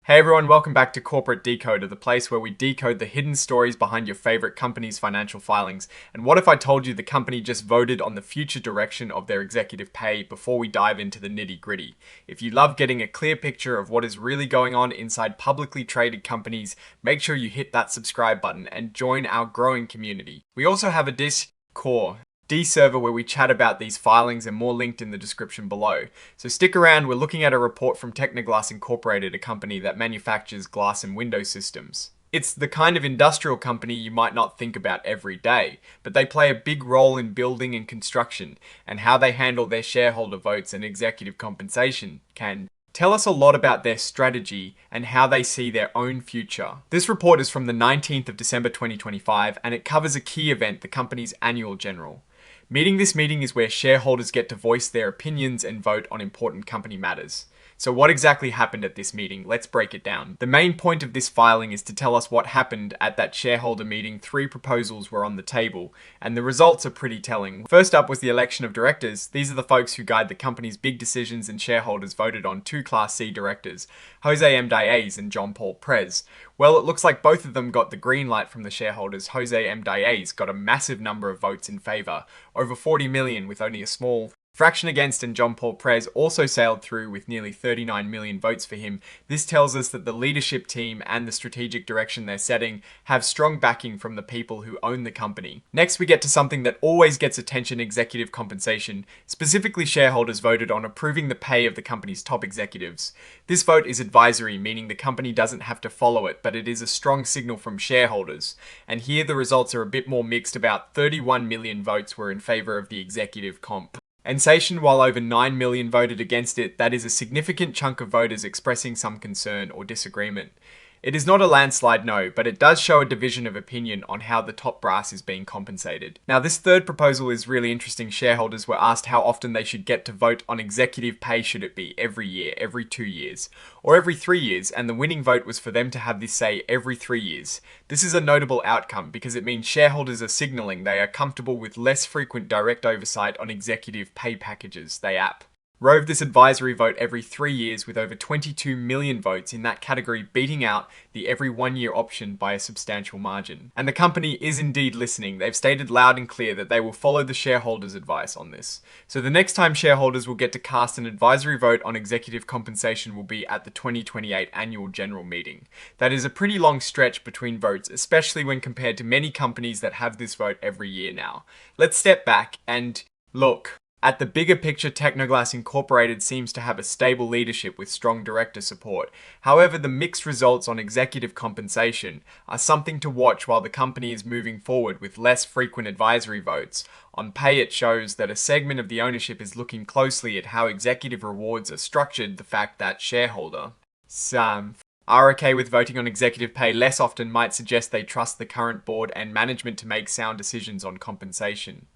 Hey everyone, welcome back to Corporate Decoder, the place where we decode the hidden stories behind your favorite company's financial filings. And what if I told you the company just voted on the future direction of their executive pay before we dive into the nitty-gritty? If you love getting a clear picture of what is really going on inside publicly traded companies, make sure you hit that subscribe button and join our growing community. We also have a Discord server where we chat about these filings and more linked in the description below. So stick around, we're looking at a report from Tecnoglass Inc, a company that manufactures glass and window systems. It's the kind of industrial company you might not think about every day, but they play a big role in building and construction, and how they handle their shareholder votes and executive compensation can tell us a lot about their strategy and how they see their own future. This report is from the 19th of December 2025, and it covers a key event, the company's annual general. This meeting is where shareholders get to voice their opinions and vote on important company matters. So what exactly happened at this meeting? Let's break it down. The main point of this filing is to tell us what happened at that shareholder meeting. 3 proposals were on the table, and the results are pretty telling. First up was the election of directors. These are the folks who guide the company's big decisions, and shareholders voted on 2 Class C directors, Jose M. Diaz and John Paul Prez. Well, it looks like both of them got the green light from the shareholders. Jose M. Diaz got a massive number of votes in favor, over 40 million, with only a small fraction against, and John Paul Prez also sailed through with nearly 39 million votes for him. This tells us that the leadership team and the strategic direction they're setting have strong backing from the people who own the company. Next, we get to something that always gets attention: executive compensation. Specifically, shareholders voted on approving the pay of the company's top executives. This vote is advisory, meaning the company doesn't have to follow it, but it is a strong signal from shareholders. And here the results are a bit more mixed. About 31 million votes were in favor of the executive comp. Accession, while over 9 million voted against it, that is a significant chunk of voters expressing some concern or disagreement. It is not a landslide, no, but it does show a division of opinion on how the top brass is being compensated. Now, this third proposal is really interesting. Shareholders were asked how often they should get to vote on executive pay. Should it be every year, every 2 years, or every 3 years? And the winning vote was for them to have this say every 3 years. This is a notable outcome because it means shareholders are signaling they are comfortable with less frequent direct oversight on executive pay packages they rove this advisory vote every 3 years, with over 22 million votes in that category, beating out the every 1 year option by a substantial margin. And the company is indeed listening. They've stated loud and clear that they will follow the shareholders' advice on this. So the next time shareholders will get to cast an advisory vote on executive compensation will be at the 2028 annual general meeting. That is a pretty long stretch between votes, especially when compared to many companies that have this vote every year now. Let's step back and look at the bigger picture. Tecnoglass Inc seems to have a stable leadership with strong director support. However, the mixed results on executive compensation are something to watch while the company is moving forward with less frequent advisory votes. On pay, it shows that a segment of the ownership is looking closely at how executive rewards are structured. The fact that shareholders are okay with voting on executive pay less often might suggest they trust the current board and management to make sound decisions on compensation.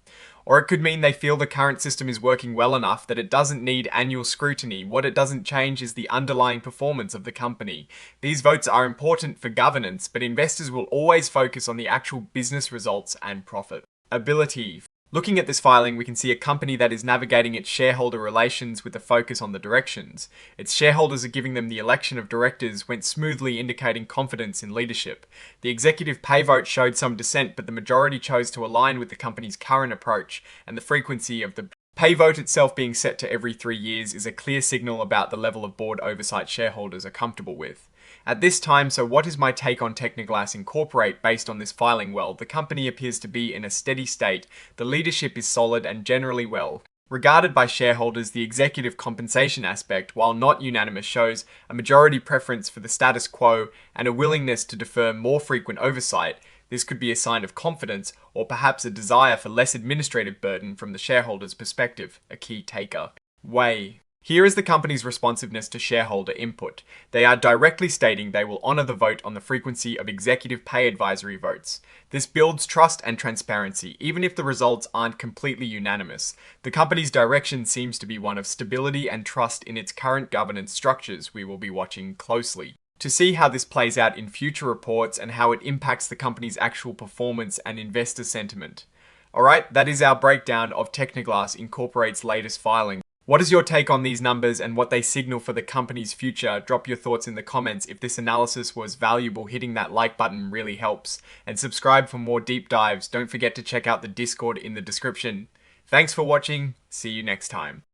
Or it could mean they feel the current system is working well enough that it doesn't need annual scrutiny. What it doesn't change is the underlying performance of the company. These votes are important for governance, but investors will always focus on the actual business results and profitability. Looking at this filing, we can see a company that is navigating its shareholder relations with a focus on the directions. Its shareholders are giving them the election of directors went smoothly, indicating confidence in leadership. The executive pay vote showed some dissent, but the majority chose to align with the company's current approach, and the frequency of the pay vote itself being set to every 3 years is a clear signal about the level of board oversight shareholders are comfortable with. At this time, so what is my take on Tecnoglass Inc based on this filing? Well, the company appears to be in a steady state. The leadership is solid and generally well regarded by shareholders. The executive compensation aspect, while not unanimous, shows a majority preference for the status quo and a willingness to defer more frequent oversight. This could be a sign of confidence, or perhaps a desire for less administrative burden from the shareholders' perspective, a key takeaway. Here is the company's responsiveness to shareholder input. They are directly stating they will honor the vote on the frequency of executive pay advisory votes. This builds trust and transparency, even if the results aren't completely unanimous. The company's direction seems to be one of stability and trust in its current governance structures. We will be watching closely to see how this plays out in future reports and how it impacts the company's actual performance and investor sentiment. Alright, that is our breakdown of Tecnoglass Incorporate's latest filing. What is your take on these numbers and what they signal for the company's future? Drop your thoughts in the comments. If this analysis was valuable, hitting that like button really helps. And subscribe for more deep dives. Don't forget to check out the Discord in the description. Thanks for watching. See you next time.